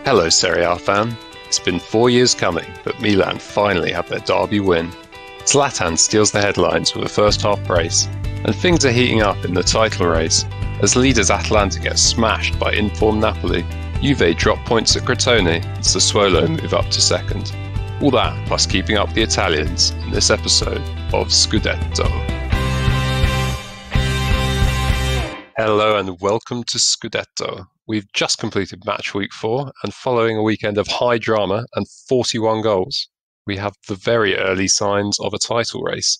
Hello Serie A fan. It's been 4 years coming, but Milan finally have their derby win. Zlatan steals the headlines with a first half brace, and things are heating up in the title race as leaders Atalanta get smashed by informed Napoli. Juve drop points at Crotone and Sassuolo move up to second. All that plus keeping up the Italians in this episode of Scudetto. Hello and welcome to Scudetto. We've just completed match week 4 and following a weekend of high drama and 41 goals, we have the very early signs of a title race.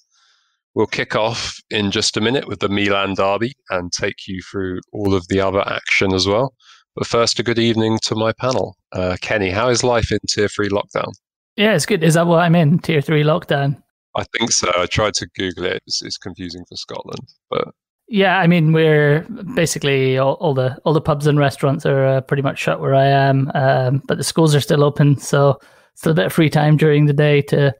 We'll kick off in just a minute with the Milan derby and take you through all of the other action as well. But first, a good evening to my panel. Kenny, how is life in Tier 3 lockdown? Yeah, it's good. Is that what I'm in? Tier 3 lockdown? I think so. I tried to Google it. It's confusing for Scotland, but... Yeah, I mean, we're basically all the pubs and restaurants are pretty much shut where I am, but the schools are still open, so still a bit of free time during the day to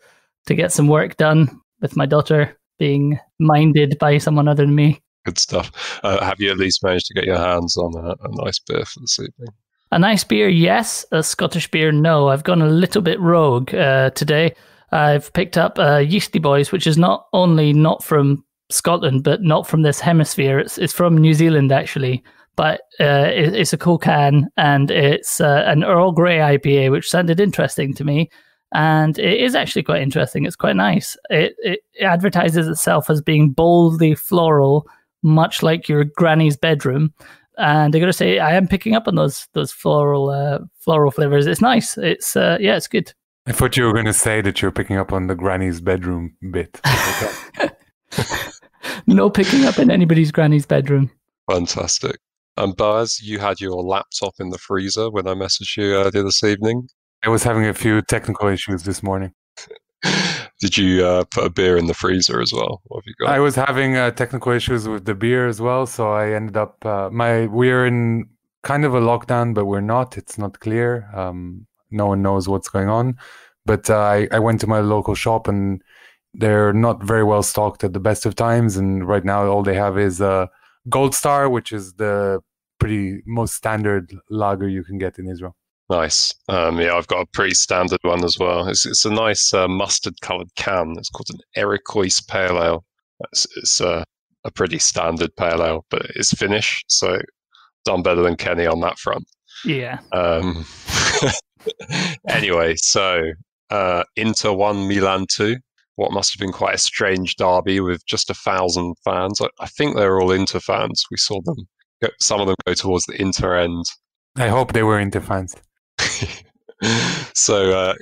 get some work done with my daughter being minded by someone other than me. Good stuff. Have you at least managed to get your hands on a nice beer for this evening? A nice beer, yes. A Scottish beer, no. I've gone a little bit rogue today. I've picked up Yeasty Boys, which is not only not from Scotland, but not from this hemisphere. It's from New Zealand, actually. But it's a cool can, and it's an Earl Grey IPA, which sounded interesting to me. And it is actually quite interesting. It's quite nice. It advertises itself as being boldly floral, much like your granny's bedroom. And I got to say, I am picking up on those floral flavors. It's nice. It's it's good. I thought you were going to say that you're picking up on the granny's bedroom bit. No picking up in anybody's granny's bedroom. Fantastic. And Boaz, you had your laptop in the freezer when I messaged you earlier this evening. I was having a few technical issues this morning. Did you put a beer in the freezer as well? What have you got? I was having technical issues with the beer as well, so I ended up... we're in kind of a lockdown, but we're not. It's not clear. No one knows what's going on. But I went to my local shop and they're not very well stocked at the best of times. And right now all they have is Gold Star, which is the pretty most standard lager you can get in Israel. Nice. I've got a pretty standard one as well. It's a nice mustard-coloured can. It's called an Ericois Pale Ale. It's a pretty standard pale ale, but it's Finnish, so done better than Kenny on that front. Yeah. Anyway, so Inter 1, Milan 2. What must have been quite a strange derby with just 1,000 fans. I think they were all Inter fans. We saw them, some of them go towards the Inter end. I hope they were Inter fans. So,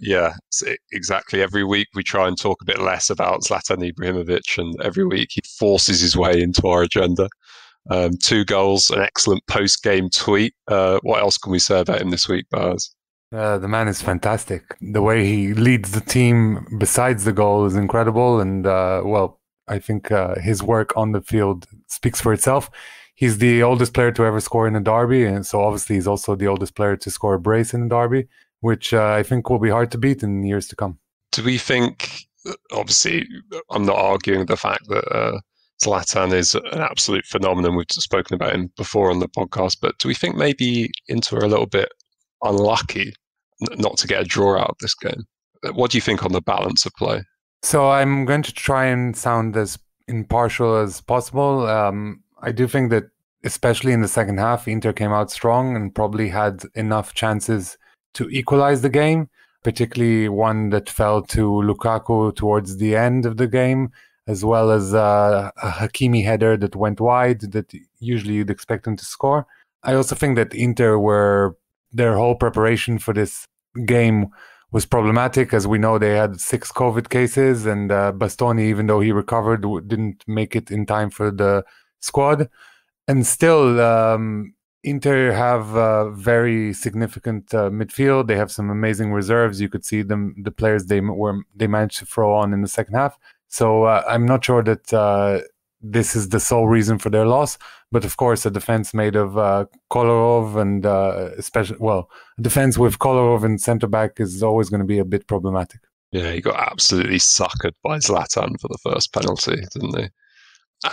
exactly. Every week we try and talk a bit less about Zlatan Ibrahimovic, and every week he forces his way into our agenda. 2 goals, an excellent post-game tweet. What else can we say about him this week, Baz? The man is fantastic. The way he leads the team besides the goal is incredible. And, I think his work on the field speaks for itself. He's the oldest player to ever score in a derby. And so obviously he's also the oldest player to score a brace in a derby, which I think will be hard to beat in years to come. Do we think, obviously, I'm not arguing the fact that Zlatan is an absolute phenomenon. We've spoken about him before on the podcast, but do we think maybe Inter are a little bit unlucky not to get a draw out of this game? What do you think on the balance of play? So I'm going to try and sound as impartial as possible. I do think that, especially in the second half, Inter came out strong and probably had enough chances to equalize the game, particularly one that fell to Lukaku towards the end of the game, as well as a Hakimi header that went wide that usually you'd expect them to score. I also think that Inter their whole preparation for this game was problematic. As we know, they had 6 COVID cases, and Bastoni, even though he recovered, didn't make it in time for the squad. And still, Inter have very significant midfield. They have some amazing reserves. You could see the players they managed to throw on in the second half. So I'm not sure that this is the sole reason for their loss. But of course, a defense made of Kolarov and a defense with Kolarov and centre back is always going to be a bit problematic. Yeah, he got absolutely suckered by Zlatan for the first penalty, didn't he?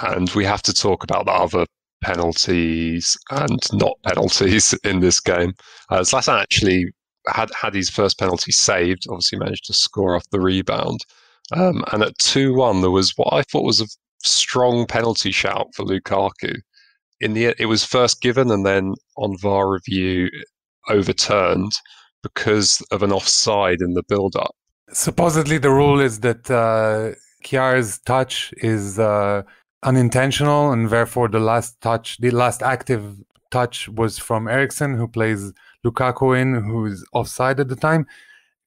And we have to talk about the other penalties and not penalties in this game. Zlatan actually had his first penalty saved, obviously managed to score off the rebound. And at 2-1, there was what I thought was a strong penalty shout for Lukaku. It was first given and then on VAR review overturned because of an offside in the build-up. Supposedly, the rule is that Kjaer's touch is unintentional, and therefore the last active touch was from Eriksen, who plays Lukaku in, who is offside at the time.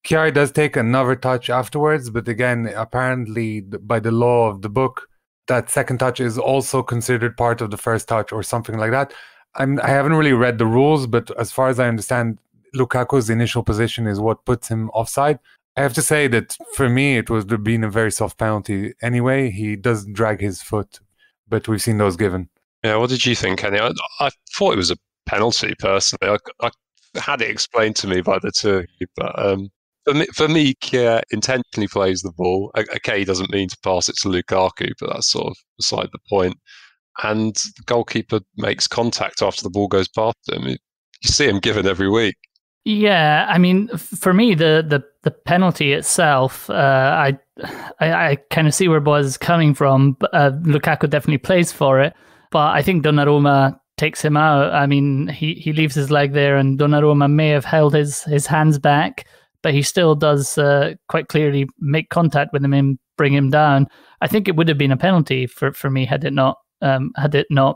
Kjaer does take another touch afterwards, but again, apparently by the law of the book, that second touch is also considered part of the first touch or something like that. I haven't really read the rules, but as far as I understand, Lukaku's initial position is what puts him offside. I have to say that for me, it would have been a very soft penalty anyway. He does drag his foot, but we've seen those given. Yeah, what did you think, Kenny? I thought it was a penalty, personally. I had it explained to me by the two of you, but for me, Kjaer intentionally plays the ball. Okay, he doesn't mean to pass it to Lukaku, but that's sort of beside the point. And the goalkeeper makes contact after the ball goes past him. You see him given every week. Yeah, I mean, for me, the penalty itself, I kind of see where Boaz is coming from. Lukaku definitely plays for it, but I think Donnarumma takes him out. I mean, he leaves his leg there, and Donnarumma may have held his hands back, but he still does quite clearly make contact with him and bring him down. I think it would have been a penalty for me had it not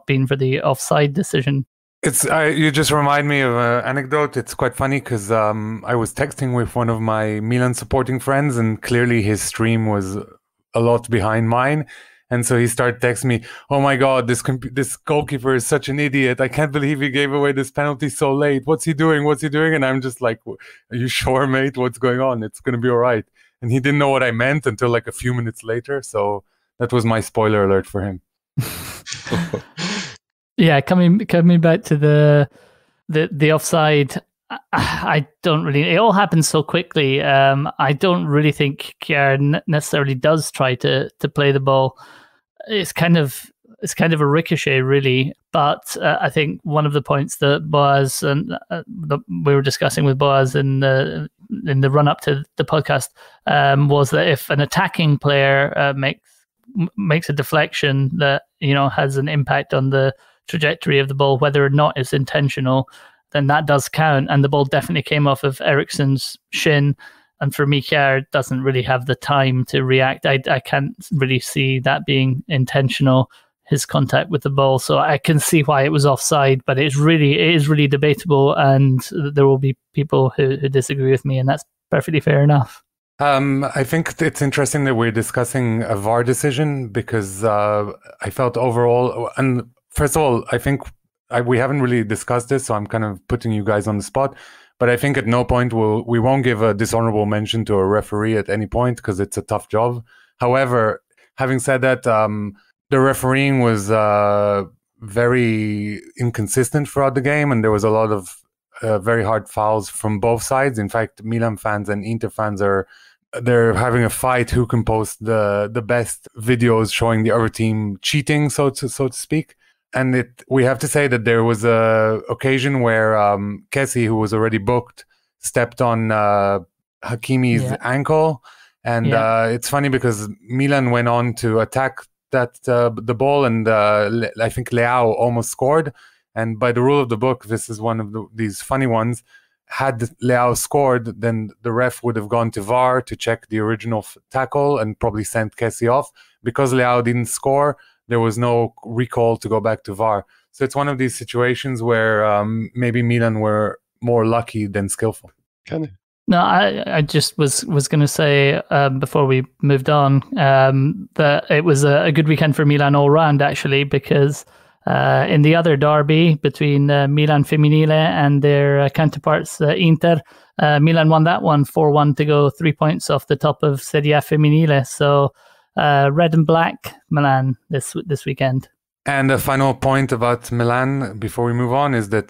been for the offside decision. You just remind me of an anecdote. It's quite funny because I was texting with one of my Milan supporting friends, and clearly his stream was a lot behind mine. And so he started texting me, "Oh my God, this goalkeeper is such an idiot. I can't believe he gave away this penalty so late. What's he doing? What's he doing?" And I'm just like, "Are you sure, mate? What's going on? It's going to be all right." And he didn't know what I meant until like a few minutes later. So that was my spoiler alert for him. Yeah, coming back to the offside, I don't really. It all happens so quickly. I don't really think Kjaer necessarily does try to play the ball. It's kind of a ricochet, really. But I think one of the points that Boaz and we were discussing with Boaz in the run up to the podcast was that if an attacking player makes a deflection that has an impact on the trajectory of the ball, whether or not it's intentional, then that does count. And the ball definitely came off of Eriksen's shin. And for me, Kjaer doesn't really have the time to react. I can't really see that being intentional, his contact with the ball. So I can see why it was offside, but it is really debatable. And there will be people who disagree with me, and that's perfectly fair enough. I think it's interesting that we're discussing a VAR decision because I felt overall, and first of all, I think we haven't really discussed this, so I'm kind of putting you guys on the spot. But I think at no point we won't give a dishonourable mention to a referee at any point because it's a tough job. However, having said that, the refereeing was very inconsistent throughout the game, and there was a lot of very hard fouls from both sides. In fact, Milan fans and Inter fans they're having a fight who can post the best videos showing the other team cheating, so to speak. And we have to say that there was a occasion where Kessie, who was already booked, stepped on Hakimi's ankle. And it's funny because Milan went on to attack the ball, and I think Leao almost scored. And by the rule of the book, this is one of these funny ones. Had Leao scored, then the ref would have gone to VAR to check the original tackle and probably sent Kessie off. Because Leao didn't score, there was no recall to go back to VAR. So it's one of these situations where maybe Milan were more lucky than skillful. Kenny? No, I just was going to say before we moved on that it was a good weekend for Milan all round, actually, because in the other derby between Milan Femminile and their counterparts Inter, Milan won that one 4-1 to go 3 points off the top of Serie A Femminile. So red and black Milan this weekend. And a final point about Milan before we move on is that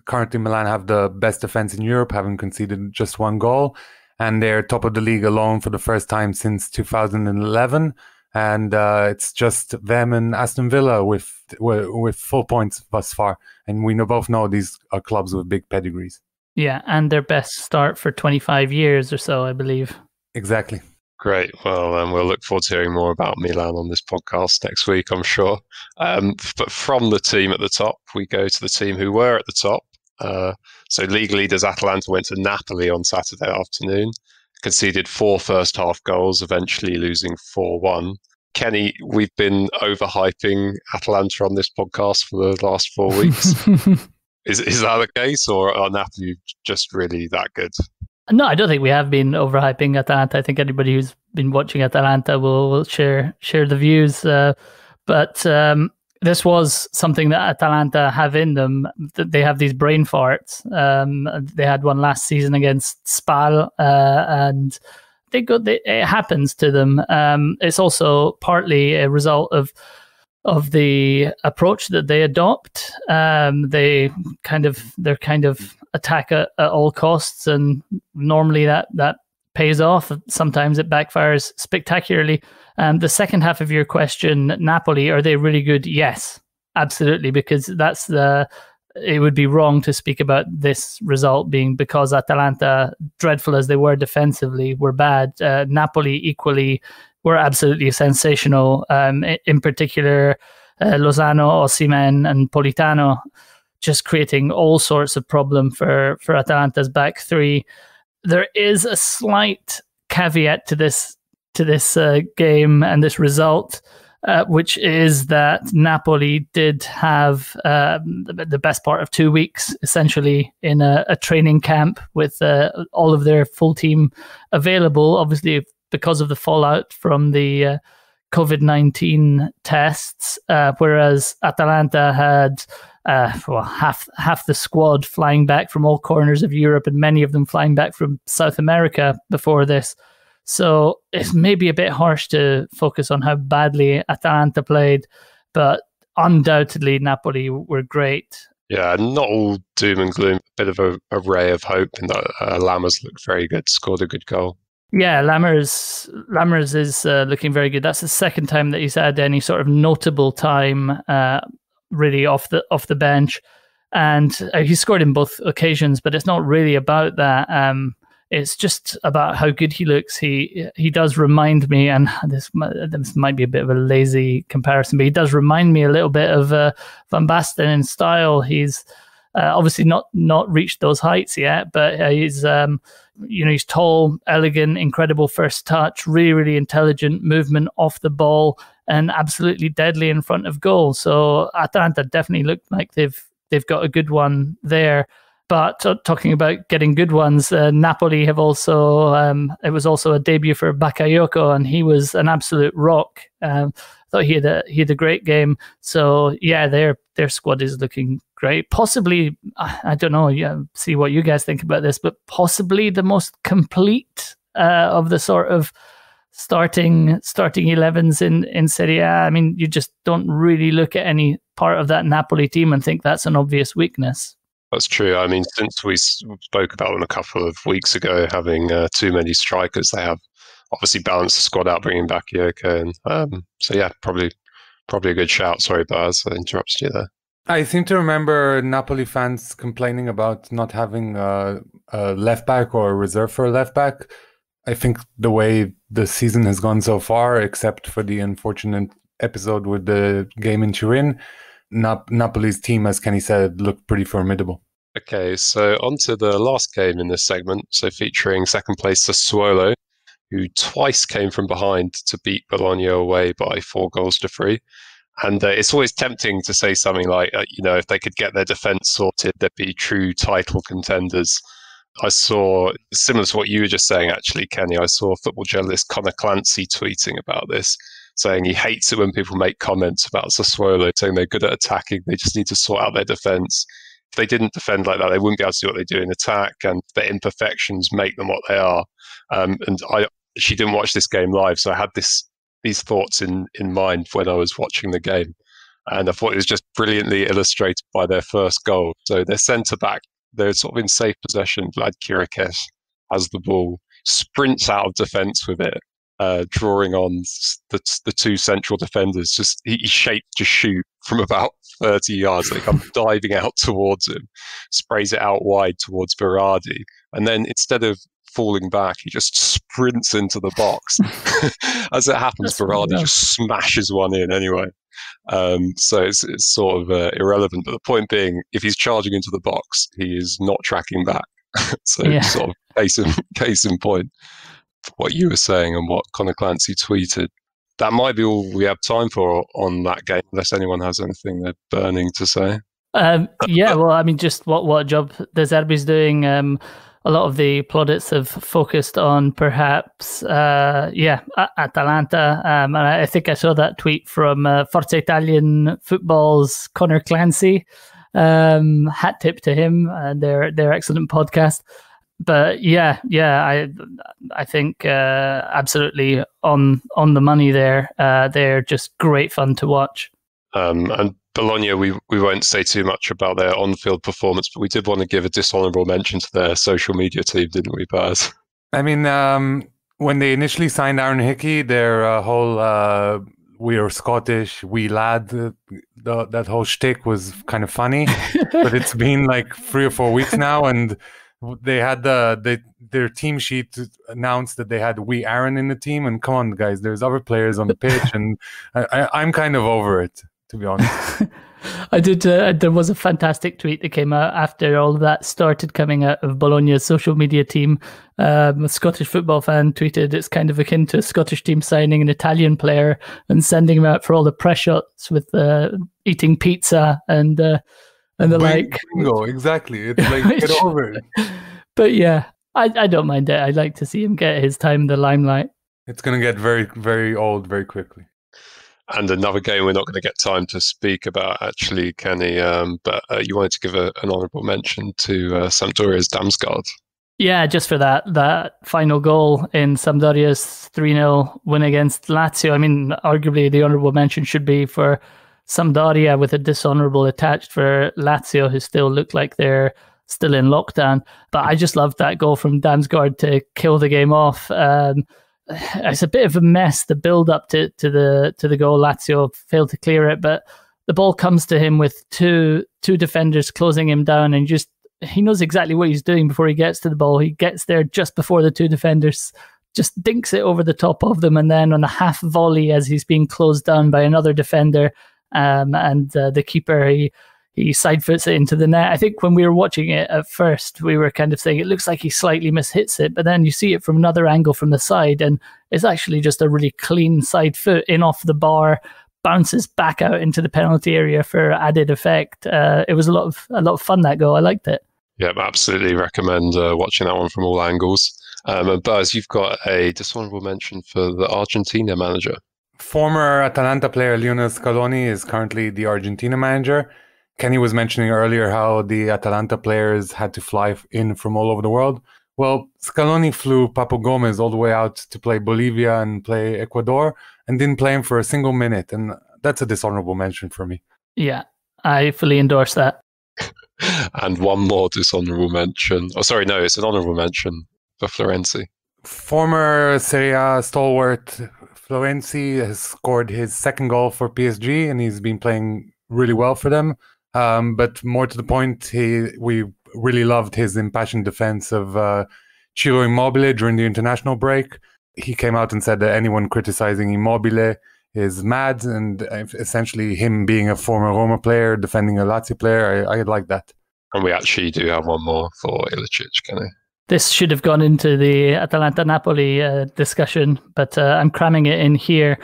currently Milan have the best defense in Europe, having conceded just one goal, and they're top of the league alone for the first time since 2011. And it's just them and Aston Villa with full points thus far. And we both know these are clubs with big pedigrees. Yeah, and their best start for 25 years or so, I believe. Exactly. Great. Well, we'll look forward to hearing more about Milan on this podcast next week, I'm sure. But from the team at the top, we go to the team who were at the top. So league leaders Atalanta went to Napoli on Saturday afternoon, conceded 4 first-half goals, eventually losing 4-1. Kenny, we've been overhyping Atalanta on this podcast for the last 4 weeks. Is that the case, or are Napoli just really that good? No, I don't think we have been overhyping Atalanta. I think anybody who's been watching Atalanta will share the views. But this was something that Atalanta have in them. They have these brain farts. They had one last season against Spal, and it happens to them. It's also partly a result of the approach that they adopt. They're kind of attack at all costs, and normally that pays off. Sometimes it backfires spectacularly. The second half of your question, Napoli, are they really good? Yes, absolutely, because it would be wrong to speak about this result being because Atalanta, dreadful as they were defensively, were bad. Napoli equally were absolutely sensational. In particular, Lozano, Osimhen, and Politano just creating all sorts of problem for Atalanta's back three. There is a slight caveat to this game and this result, which is that Napoli did have the best part of 2 weeks, essentially, in a training camp with all of their full team available, obviously because of the fallout from the COVID-19 tests, whereas Atalanta had half the squad flying back from all corners of Europe, and many of them flying back from South America before this. So it's maybe a bit harsh to focus on how badly Atalanta played, but undoubtedly Napoli were great. Yeah, not all doom and gloom. A bit of a ray of hope in that Lammers looked very good, scored a good goal. Yeah, Lammers is looking very good. That's the second time that he's had any sort of notable time really off the bench, and he scored in both occasions. But it's not really about that. It's just about how good he looks. He does remind me, and this might be a bit of a lazy comparison, but he does remind me a little bit of Van Basten in style. He's obviously not reached those heights yet, but he's he's tall, elegant, incredible first touch, really, really intelligent movement off the ball, and absolutely deadly in front of goal. So Atalanta definitely looked like they've got a good one there. But talking about getting good ones, Napoli have also, it was also a debut for Bakayoko, and he was an absolute rock. I thought he had a great game. So yeah, their squad is looking great. Possibly, I don't know, see what you guys think about this, but possibly the most complete of the sort of starting 11s in Serie A. I mean, you just don't really look at any part of that Napoli team and think that's an obvious weakness. That's true. I mean, since we spoke about them a couple of weeks ago, having too many strikers, they have obviously balanced the squad out, bringing back Yoko. And so, yeah, probably a good shout. Sorry, Boaz, I interrupted you there. I seem to remember Napoli fans complaining about not having a left back or a reserve for a left back. I think the way the season has gone so far, except for the unfortunate episode with the game in Turin, Napoli's team, as Kenny said, looked pretty formidable. Okay, so on to the last game in this segment, so featuring second place Sassuolo, who twice came from behind to beat Bologna away by 4-3. And it's always tempting to say something like, if they could get their defence sorted, they'd be true title contenders. I saw, similar to what you were just saying, actually, Kenny, I saw football journalist Connor Clancy tweeting about this, saying he hates it when people make comments about Sassuolo, saying they're good at attacking, they just need to sort out their defence. If they didn't defend like that, they wouldn't be able to do what they do in attack, and their imperfections make them what they are. And I actually didn't watch this game live, so I had these thoughts in mind when I was watching the game. And I thought it was just brilliantly illustrated by their first goal. So their centre-back, they're sort of in safe possession. Vlad Kirikes has the ball, sprints out of defence with it, drawing on the two central defenders. Just he shaped to shoot from about 30 yards. They come diving out towards him, sprays it out wide towards Berardi, and then instead of falling back, he just sprints into the box. As it happens, Berardi just smashes one in anyway. So it's sort of irrelevant. But the point being, if he's charging into the box, he is not tracking back. So sort of case in point for what you were saying and what Conor Clancy tweeted. That might be all we have time for on that game, unless anyone has anything they're burning to say. Well, I mean, just what job De Zerbi's doing. A lot of the plaudits have focused on perhaps, Atalanta. And I think I saw that tweet from Forza Italian Football's Conor Clancy. Hat tip to him and their excellent podcast. But I think absolutely on the money there. They're just great fun to watch. And Bologna, we won't say too much about their on-field performance, but we did want to give a dishonourable mention to their social media team, didn't we, Baz? I mean, when they initially signed Aaron Hickey, their whole "we are Scottish, we lad," that whole shtick was kind of funny. But it's been like 3 or 4 weeks now, and they had their team sheet announced that they had "we Aaron" in the team. And come on, guys, there's other players on the pitch, and I'm kind of over it, to be honest. I did. There was a fantastic tweet that came out after all of that started coming out of Bologna's social media team. A Scottish football fan tweeted, "It's kind of akin to a Scottish team signing an Italian player and sending him out for all the press shots with eating pizza and the like." Bingo, exactly. It's like, get over it. But yeah, I don't mind it. I'd like to see him get his time in the limelight. It's going to get very, very old very quickly. And another game we're not going to get time to speak about, actually, Kenny, but you wanted to give an honourable mention to Sampdoria's Damsgaard. Yeah, just for that final goal in Sampdoria's 3-0 win against Lazio. I mean, arguably the honourable mention should be for Sampdoria, with a dishonourable attached for Lazio, who still look like they're still in lockdown. But I just loved that goal from Damsgaard to kill the game off. It's a bit of a mess, the build up to the goal. Lazio failed to clear it, but the ball comes to him with two defenders closing him down, and he knows exactly what he's doing before he gets to the ball. He gets there just before the two defenders, just dinks it over the top of them, and then on a half volley as he's being closed down by another defender, and the keeper, he side foots it into the net. I think when we were watching it at first, we were kind of saying it looks like he slightly mishits it, but then you see it from another angle from the side, and it's actually just a really clean side foot in off the bar, bounces back out into the penalty area for added effect. It was a lot of fun, that goal. I liked it. Yeah, absolutely recommend watching that one from all angles. And Buzz, you've got a dishonourable mention for the Argentina manager. Former Atalanta player Lionel Scaloni is currently the Argentina manager. Kenny was mentioning earlier how the Atalanta players had to fly in from all over the world. Well, Scaloni flew Papu Gomez all the way out to play Bolivia and play Ecuador and didn't play him for a single minute. And that's a dishonourable mention for me. Yeah, I fully endorse that. And one more dishonourable mention. Oh, sorry, no, it's an honourable mention for Florenzi. Former Serie A stalwart Florenzi has scored his second goal for PSG, and he's been playing really well for them. But more to the point, we really loved his impassioned defense of Ciro Immobile during the international break. He came out and said that anyone criticizing Immobile is mad, and essentially him being a former Roma player defending a Lazio player, I like that. And we actually do have one more for Ilicic, Kenny. This should have gone into the Atalanta-Napoli discussion, but I'm cramming it in here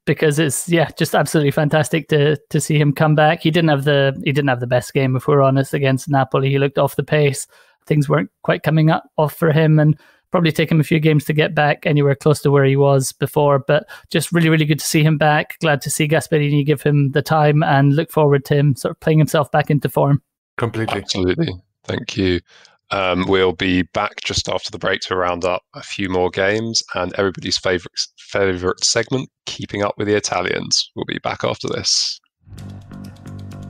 because it's just absolutely fantastic to see him come back. He didn't have the best game, if we're honest, against Napoli. He looked off the pace. Things weren't quite coming off for him, and probably take him a few games to get back anywhere close to where he was before. But just really, really good to see him back. Glad to see Gasperini give him the time, and look forward to him sort of playing himself back into form. Completely. Absolutely. Thank you. We'll be back just after the break to round up a few more games and everybody's favourite segment, Keeping Up with the Italians. We'll be back after this.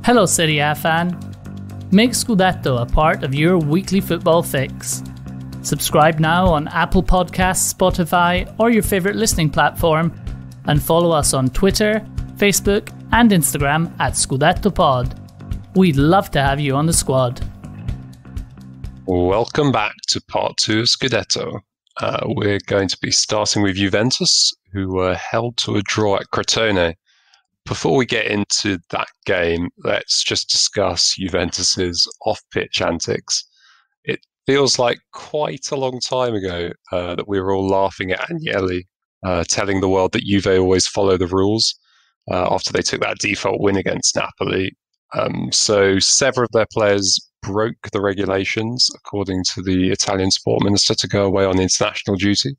Hello, Serie A fan. Make Scudetto a part of your weekly football fix. Subscribe now on Apple Podcasts, Spotify, or your favourite listening platform, and follow us on Twitter, Facebook, and Instagram at ScudettoPod. We'd love to have you on the squad. Welcome back to part 2 of Scudetto. We're going to be starting with Juventus, who were held to a draw at Crotone. Before we get into that game, let's just discuss Juventus's off-pitch antics. It feels like quite a long time ago that we were all laughing at Agnelli, telling the world that Juve always follow the rules after they took that default win against Napoli. So several of their players broke the regulations, according to the Italian sport minister, to go away on international duty.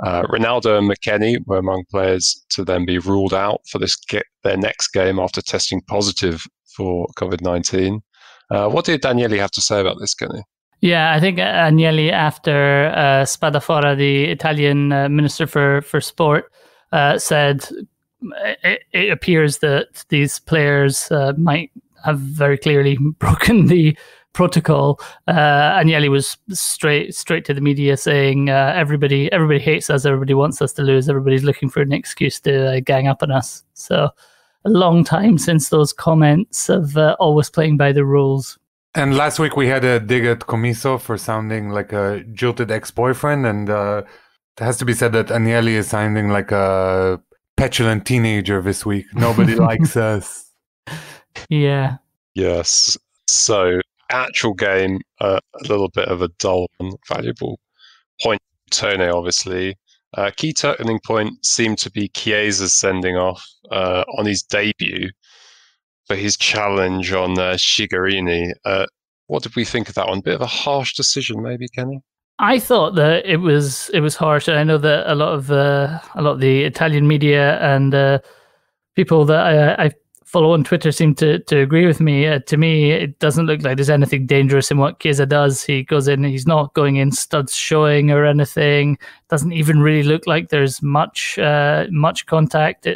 Ronaldo and McKennie were among players to then be ruled out for their next game after testing positive for COVID-19. What did Agnelli have to say about this, Kenny? Yeah, I think Agnelli, after Spadafora, the Italian Minister for Sport, said it appears that these players might have very clearly broken the protocol. Agnelli was straight to the media saying everybody hates us, everybody wants us to lose, everybody's looking for an excuse to gang up on us. So a long time since those comments of always playing by the rules. And last week we had a dig at Comiso for sounding like a jilted ex-boyfriend, and it has to be said that Agnelli is sounding like a petulant teenager this week. Nobody likes us. Yeah. Yes. So, actual game, a little bit of a dull and valuable point. Tone, obviously. Key turning point seemed to be Chiesa's sending off on his debut for his challenge on Shigarini. What did we think of that one? Bit of a harsh decision, maybe, Kenny? I thought that it was harsh. I know that a lot of the Italian media and people that I follow on Twitter seem to agree with me. To me, it doesn't look like there's anything dangerous in what Chiesa does. He goes in, he's not going in studs showing or anything. Doesn't even really look like there's much contact.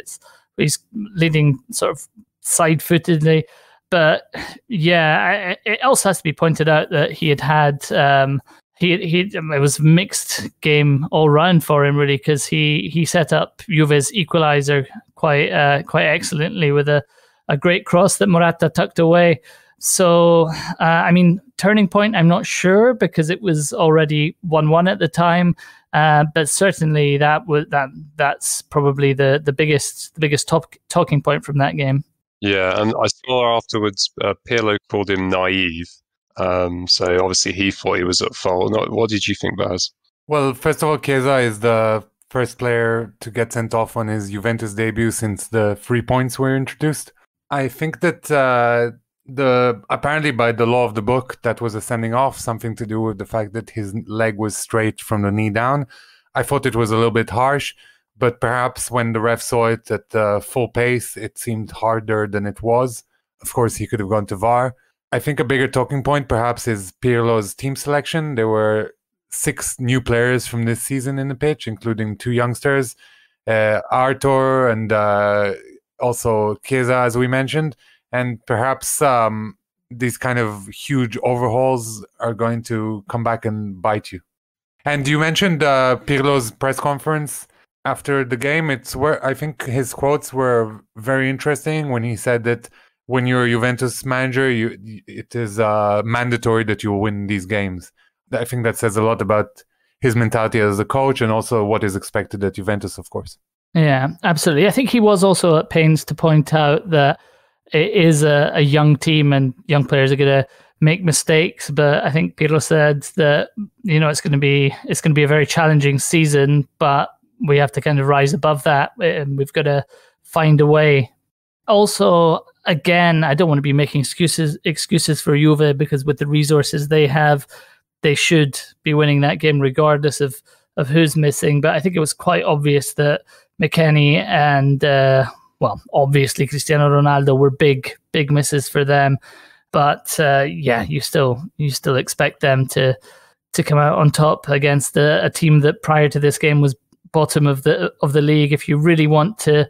He's leading sort of side-footedly. But yeah, it also has to be pointed out that he had it was a mixed game all round for him, really, because he set up Juve's equaliser quite excellently with a great cross that Morata tucked away. So, I mean, turning point, I'm not sure, because it was already 1-1 at the time. But certainly that's probably the biggest talking point from that game. Yeah, and I saw afterwards Pirlo called him naive. So obviously he thought he was at fault. What did you think, Baz? Well, first of all, Chiesa is the first player to get sent off on his Juventus debut since the 3 points were introduced. I think that apparently by the law of the book, that was a sending off, something to do with the fact that his leg was straight from the knee down. I thought it was a little bit harsh, but perhaps when the ref saw it at full pace, it seemed harder than it was. Of course, he could have gone to VAR. I think a bigger talking point perhaps is Pirlo's team selection. There were 6 new players from this season in the pitch, including 2 youngsters, Arthur and also Chiesa, as we mentioned. And perhaps these kind of huge overhauls are going to come back and bite you. And you mentioned Pirlo's press conference after the game. It's where I think his quotes were very interesting when he said that when you're a Juventus manager, it is mandatory that you win these games. I think that says a lot about his mentality as a coach and also what is expected at Juventus, of course. Yeah, absolutely. I think he was also at pains to point out that it is a young team and young players are going to make mistakes. But I think Pirlo said that, it's going to be a very challenging season, but we have to kind of rise above that and we've got to find a way. Also, again, I don't want to be making excuses for Juve, because with the resources they have, they should be winning that game regardless of who's missing. But I think it was quite obvious that McKennie and obviously Cristiano Ronaldo were big misses for them. But you still expect them to come out on top against a team that prior to this game was bottom of the league. If you really want to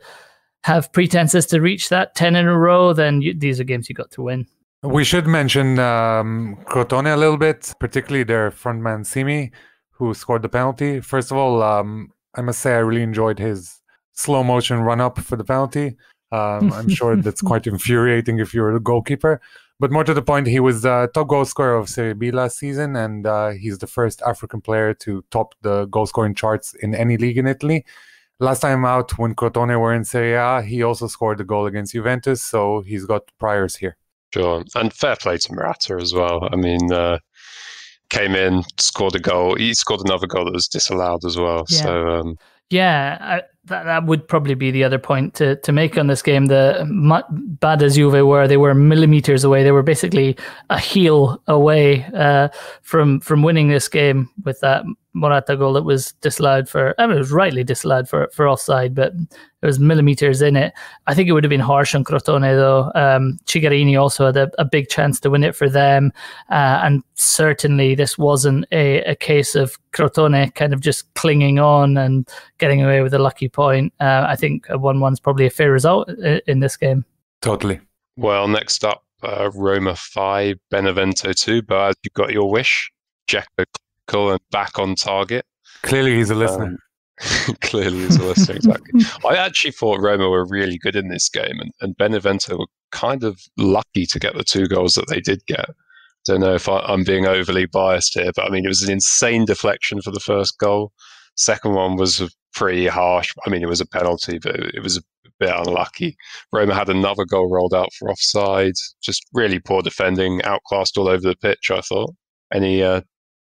have pretenses to reach that 10 in a row, then these are games you got to win. We should mention Crotone a little bit, particularly their frontman Simi, who scored the penalty. First of all, I must say I really enjoyed his slow motion run up for the penalty. I'm sure that's quite infuriating if you're the goalkeeper. But more to the point, he was the top goal scorer of Serie B last season, and he's the first African player to top the goal scoring charts in any league in Italy. Last time out, when Crotone were in Serie A, he also scored a goal against Juventus, so he's got priors here. Sure, and fair play to Morata as well. I mean, came in, scored a goal. He scored another goal that was disallowed as well. Yeah. So, that would probably be the other point to make on this game. Bad as Juve were, they were millimeters away. They were basically a heel away from winning this game with that Morata goal that was disallowed for. I mean, it was rightly disallowed for offside, but it was millimeters in it. I think it would have been harsh on Crotone though. Chigarini also had a big chance to win it for them, and certainly this wasn't a case of Crotone kind of just clinging on and getting away with a lucky point. I think a 1-1 is probably a fair result in this game. Totally. Well, next up, Roma 5, Benevento 2. But you got your wish. Dzeko and back on target. Clearly he's a listener. Clearly he's a listener, exactly. I actually thought Roma were really good in this game, and Benevento were kind of lucky to get the 2 goals that they did get. Don't know if I'm being overly biased here, but I mean, it was an insane deflection for the first goal. Second one was pretty harsh. I mean, it was a penalty, but it was a bit unlucky. Roma had another goal rolled out for offside. Just really poor defending, outclassed all over the pitch, I thought. Any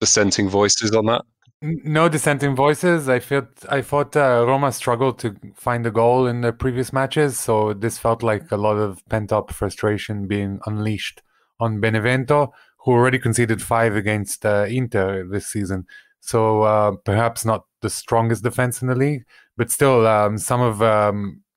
dissenting voices on that? No dissenting voices. I thought Roma struggled to find a goal in the previous matches, so this felt like a lot of pent-up frustration being unleashed on Benevento, who already conceded 5 against Inter this season. So perhaps not the strongest defense in the league, but still some of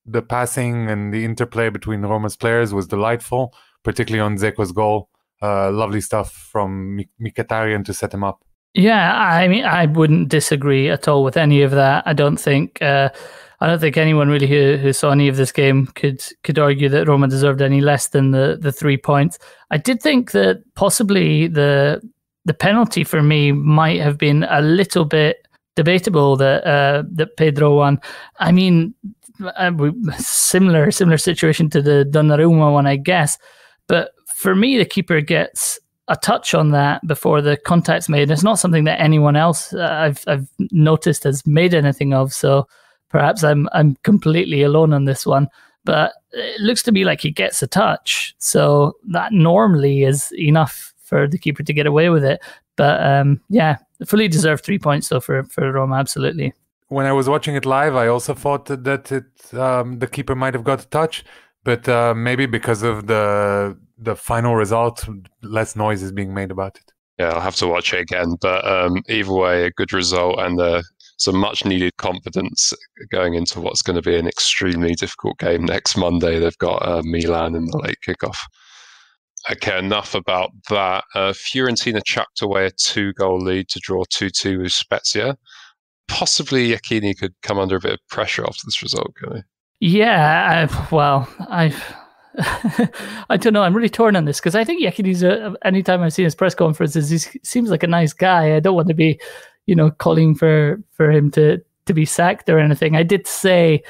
the passing and the interplay between Roma's players was delightful, particularly on Dzeko's goal. Lovely stuff from Mkhitaryan to set him up. Yeah, I mean, I wouldn't disagree at all with any of that. I don't think anyone really who saw any of this game could argue that Roma deserved any less than the 3 points. I did think that possibly the penalty for me might have been a little bit debatable that Pedro won. I mean, similar situation to the Donnarumma one, I guess. But for me, the keeper gets a touch on that before the contact's made. It's not something that anyone else I've noticed has made anything of. So perhaps I'm completely alone on this one. But it looks to me like he gets a touch. So that normally is enough for the keeper to get away with it. But yeah, fully deserved 3 points though for Roma, absolutely. When I was watching it live, I also thought that the keeper might have got a touch, but maybe because of the final result, less noise is being made about it. Yeah, I'll have to watch it again. But either way, a good result and some much needed confidence going into what's going to be an extremely difficult game next Monday. They've got Milan in the late kickoff. Okay, enough about that. Fiorentina chucked away a 2-goal lead to draw 2-2 with Spezia. Possibly Iachini could come under a bit of pressure after this result, can he? Yeah, I don't know. I'm really torn on this because I think Iachini's anytime I've seen his press conferences, he seems like a nice guy. I don't want to be, calling for him to be sacked or anything. I did say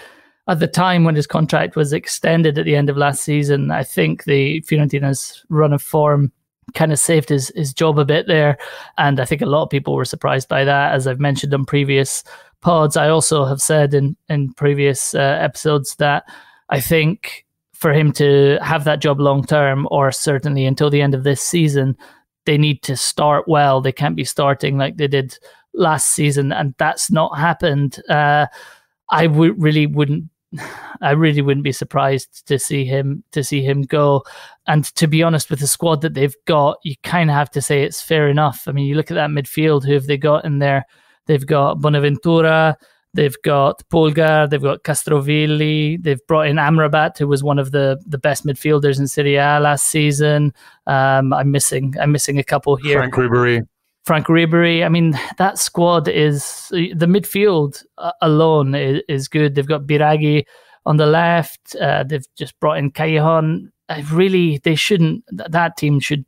at the time when his contract was extended at the end of last season, I think the Fiorentina's run of form kind of saved his job a bit there. And I think a lot of people were surprised by that, as I've mentioned on previous pods. I also have said in previous episodes that I think for him to have that job long term, or certainly until the end of this season, they need to start well. They can't be starting like they did last season, and that's not happened. I really wouldn't be surprised to see him go. And to be honest, with the squad that they've got, you kind of have to say it's fair enough. I mean, you look at that midfield. Who have they got in there? They've got Bonaventura, they've got Polgar, they've got Castrovilli, they've brought in Amrabat, who was one of the best midfielders in Serie A last season. I'm missing a couple here. Frank Ribery. I mean, that squad is, the midfield alone is good. They've got Biraghi on the left. They've just brought in Callejon. they shouldn't. That team should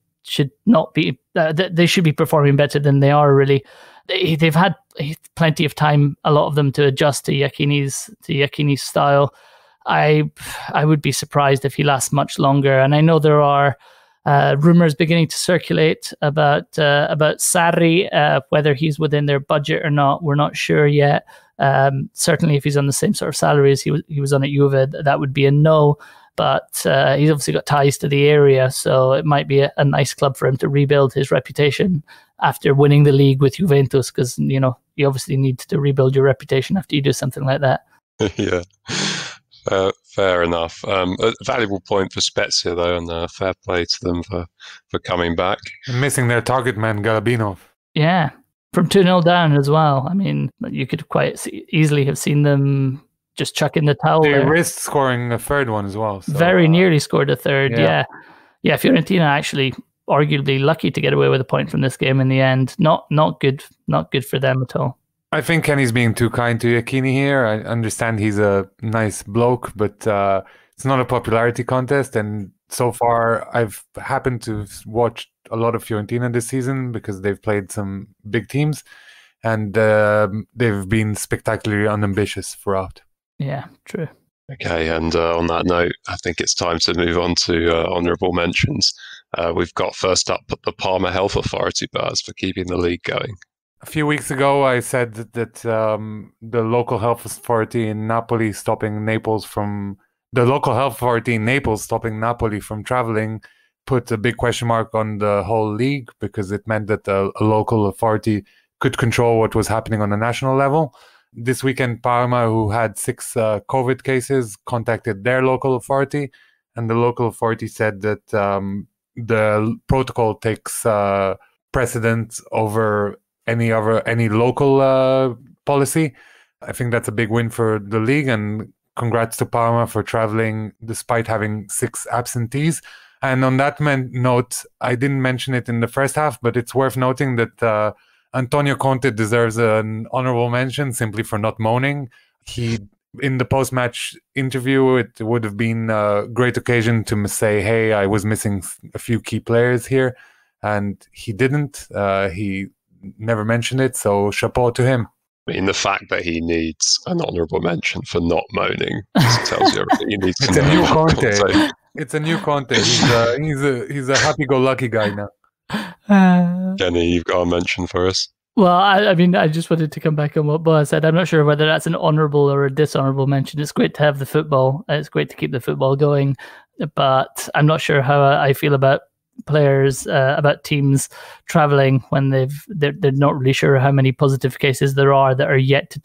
not be. They should be performing better than they are. Really, they've had plenty of time, a lot of them, to adjust to Iachini's style. I would be surprised if he lasts much longer. And I know there are rumors beginning to circulate about Sarri, whether he's within their budget or not. We're not sure yet. Certainly, if he's on the same sort of salary as he was on at Juve, that would be a no. But he's obviously got ties to the area, so it might be a nice club for him to rebuild his reputation after winning the league with Juventus, because you obviously need to rebuild your reputation after you do something like that. Yeah, fair enough. A valuable point for Spezia, though, and fair play to them for coming back. And missing their target man, Galabinov. Yeah, from 2-0 down as well. I mean, you could quite easily have seen them just chuck in the towel. They risked scoring a third one as well. So, very nearly scored a third, yeah. Fiorentina actually arguably lucky to get away with a point from this game in the end. Not good for them at all. I think Kenny's being too kind to Iachini here. I understand he's a nice bloke, but it's not a popularity contest. And so far, I've happened to watch a lot of Fiorentina this season because they've played some big teams, and they've been spectacularly unambitious throughout. Yeah, true. Okay, and on that note, I think it's time to move on to honourable mentions. We've got first up the Parma Health Authority, Baz, for keeping the league going. A few weeks ago, I said that the local health authority in Napoli stopping Naples from Napoli from traveling put a big question mark on the whole league, because it meant that a local authority could control what was happening on a national level. This weekend, Parma, who had 6 COVID cases, contacted their local authority, and the local authority said that the protocol takes precedence over any local policy. I think that's a big win for the league, and congrats to Parma for traveling despite having 6 absentees. And on that note, I didn't mention it in the first half, but it's worth noting that Antonio Conte deserves an honorable mention simply for not moaning. In the post-match interview, it would have been a great occasion to say, hey, I was missing a few key players here, and he didn't. He never mentioned it, so chapeau to him. I mean, the fact that he needs an honourable mention for not moaning just tells you everything you need to know. It's a new Conte. It's a new Conte. He's a happy-go-lucky guy now. Kenny, you've got a mention for us. Well, I mean, I just wanted to come back on what Boaz said. I'm not sure whether that's an honourable or a dishonourable mention. It's great to have the football. It's great to keep the football going, but I'm not sure how I feel about players, about teams travelling when they're not really sure how many positive cases there are that are yet to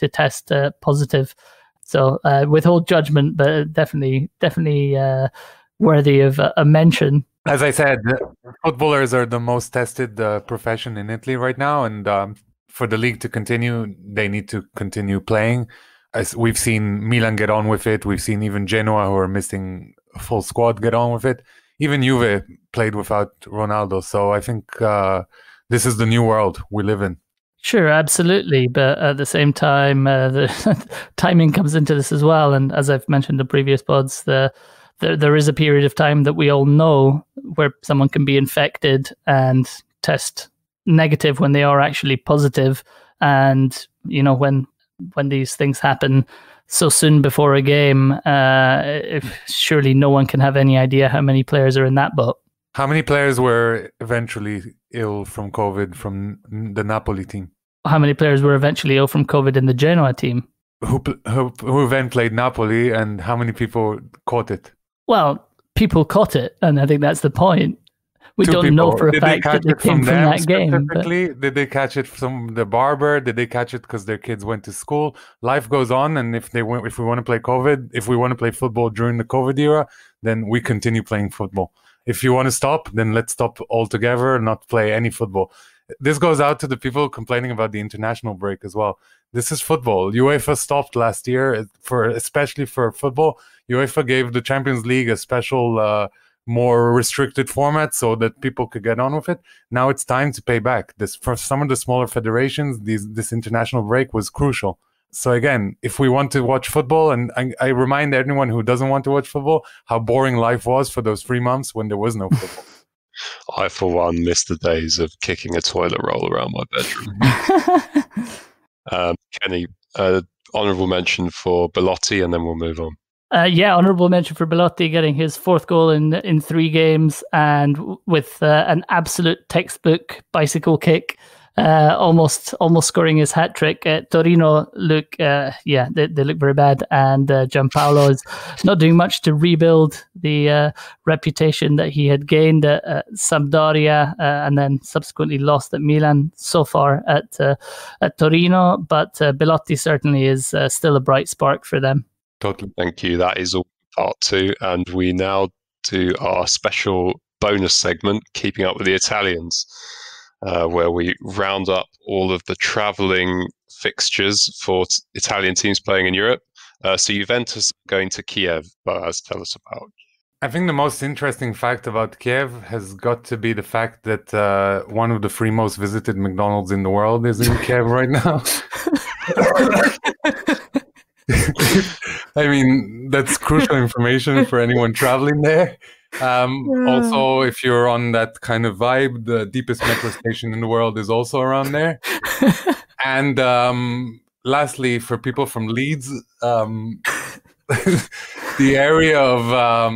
test positive. So withhold judgment, but definitely worthy of a mention. As I said, footballers are the most tested profession in Italy right now, and for the league to continue, they need to continue playing. As we've seen Milan get on with it, we've seen even Genoa, who are missing a full squad, get on with it. Even Juve played without Ronaldo, so I think this is the new world we live in. Sure, absolutely, but at the same time, the timing comes into this as well, and as I've mentioned in previous pods, there is a period of time that we all know where someone can be infected and test negative when they are actually positive. And, when these things happen so soon before a game, surely no one can have any idea how many players are in that boat. How many players were eventually ill from COVID from the Napoli team? How many players were eventually ill from COVID in the Genoa team? Who then played Napoli, and how many people caught it? Well, people caught it, and I think that's the point. We don't know for a fact that they came from that game. Did they catch it from the barber? Did they catch it because their kids went to school? Life goes on, and if we want to play football during the COVID era, then we continue playing football. If you want to stop, then let's stop altogether, not play any football. This goes out to the people complaining about the international break as well. This is football. UEFA stopped last year, especially for football. UEFA gave the Champions League a special, more restricted format so that people could get on with it. Now it's time to pay back. For some of the smaller federations, this international break was crucial. So again, if we want to watch football, and I remind anyone who doesn't want to watch football how boring life was for those 3 months when there was no football. I, for one, miss the days of kicking a toilet roll around my bedroom. Kenny, honourable mention for Belotti, and then we'll move on. Honourable mention for Belotti getting his 4th goal in 3 games, and with an absolute textbook bicycle kick, almost scoring his hat trick. Torino look, they look very bad, and Gianpaolo is not doing much to rebuild the reputation that he had gained at Sampdoria, and then subsequently lost at Milan so far at Torino. But Belotti certainly is still a bright spark for them. Totally. Thank you. That is all part 2. And we now do our special bonus segment, Keeping Up with the Italians, where we round up all of the travelling fixtures for Italian teams playing in Europe. So Juventus going to Kiev. Boaz, tell us about. I think the most interesting fact about Kiev has got to be the fact that one of the 3 most visited McDonald's in the world is in Kiev right now. I mean, that's crucial information for anyone traveling there. Also, if you're on that kind of vibe, the deepest metro station in the world is also around there. And lastly, for people from Leeds, the area of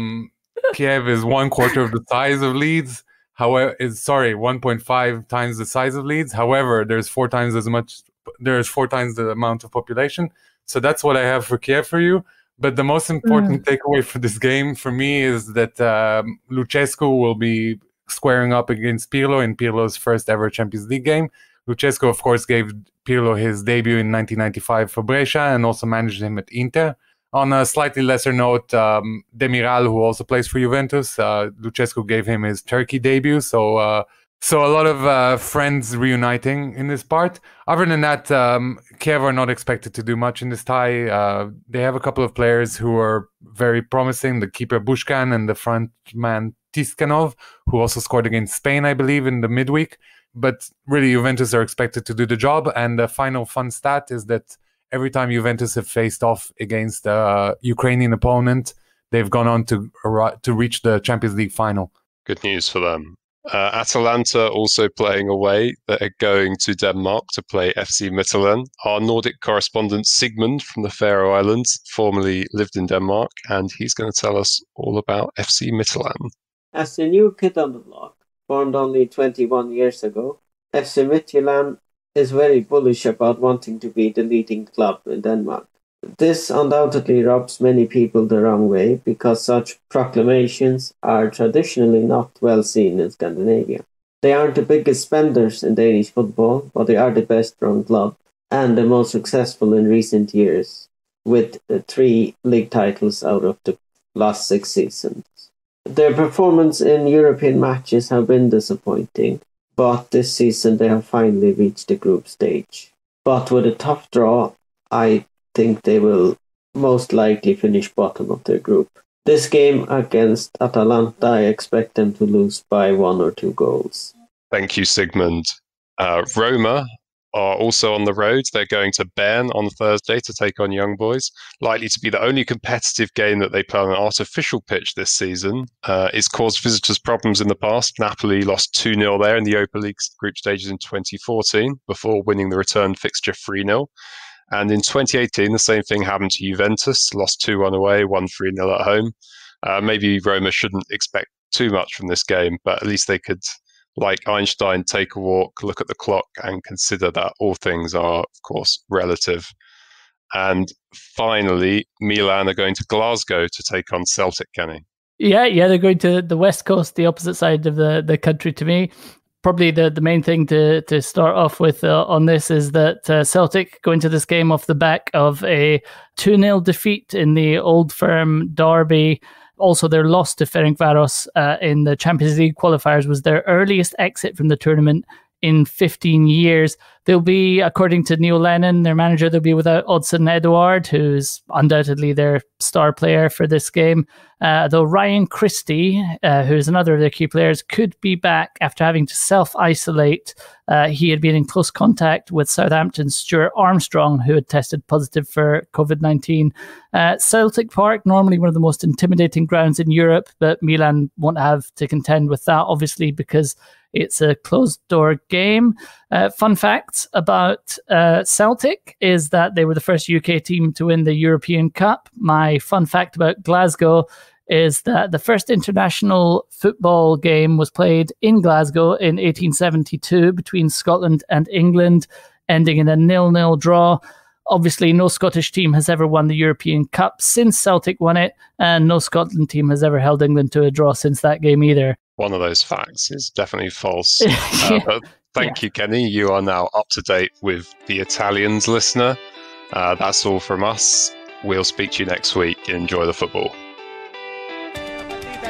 Kiev is 1/4 of the size of Leeds. However, 1.5 times the size of Leeds. However, there's 4 times the amount of population. So that's what I have for Kiev for you. But the most important takeaway for this game for me is that Lucescu will be squaring up against Pirlo in Pirlo's first ever Champions League game. Lucescu, of course, gave Pirlo his debut in 1995 for Brescia and also managed him at Inter. On a slightly lesser note, Demiral, who also plays for Juventus, Lucescu gave him his Turkey debut. So a lot of friends reuniting in this part. Other than that, Kiev are not expected to do much in this tie. They have a couple of players who are very promising, the keeper Bushkan and the front man Tiskanov, who also scored against Spain, I believe, in the midweek. But really, Juventus are expected to do the job. And the final fun stat is that every time Juventus have faced off against a Ukrainian opponent, they've gone on to reach the Champions League final. Good news for them. Atalanta also playing away. They're going to Denmark to play FC Midtjylland. Our Nordic correspondent Sigmund from the Faroe Islands formerly lived in Denmark, and he's going to tell us all about FC Midtjylland. As the new kid on the block, formed only 21 years ago, FC Midtjylland is very bullish about wanting to be the leading club in Denmark. This undoubtedly rubs many people the wrong way because such proclamations are traditionally not well seen in Scandinavia. They aren't the biggest spenders in Danish football, but they are the best run club and the most successful in recent years, with 3 league titles out of the last 6 seasons. Their performance in European matches have been disappointing, but this season they have finally reached the group stage. But with a tough draw, I think they will most likely finish bottom of their group. This game against Atalanta, I expect them to lose by 1 or 2 goals. Thank you, Sigmund. Roma are also on the road. They're going to Bern on Thursday to take on Young Boys. Likely to be the only competitive game that they play on an artificial pitch this season. It's caused visitors problems in the past. Napoli lost 2-0 there in the Europa League group stages in 2014 before winning the return fixture 3-0. And in 2018, the same thing happened to Juventus, lost 2-1 away, won 3-0 at home. Maybe Roma shouldn't expect too much from this game, but at least they could, like Einstein, take a walk, look at the clock, and consider that all things are, of course, relative. And finally, Milan are going to Glasgow to take on Celtic, Kenny. Yeah, they're going to the West Coast, the opposite side of the country to me. Probably the main thing to start off with on this is that Celtic go into this game off the back of a 2-0 defeat in the Old Firm derby. Also, their loss to Ferencváros in the Champions League qualifiers was their earliest exit from the tournament in 15 years. They'll be, according to Neil Lennon, their manager, they'll be without Odsonne Edouard, who's undoubtedly their star player for this game. Though Ryan Christie, who's another of their key players, could be back after having to self-isolate He had been in close contact with Southampton's Stuart Armstrong, who had tested positive for COVID-19. Celtic Park, normally one of the most intimidating grounds in Europe, but Milan won't have to contend with that, obviously, because it's a closed-door game. Fun fact about Celtic is that they were the first UK team to win the European Cup. My fun fact about Glasgow is that the first international football game was played in Glasgow in 1872 between Scotland and England, ending in a 0-0 draw. Obviously, no Scottish team has ever won the European Cup since Celtic won it, and no Scotland team has ever held England to a draw since that game either. One of those facts is definitely false. But thank you, Kenny. You are now up to date with the Italians, listener. That's all from us. We'll speak to you next week. Enjoy the football.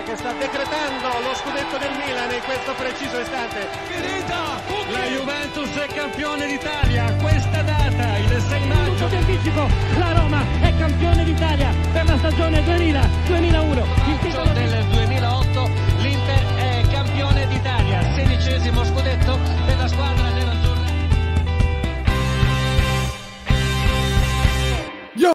Che sta decretando lo scudetto del Milan in questo preciso istante. Finita! La Juventus è campione d'Italia. Questa data, il 6 maggio. Tutto di anticipo, la Roma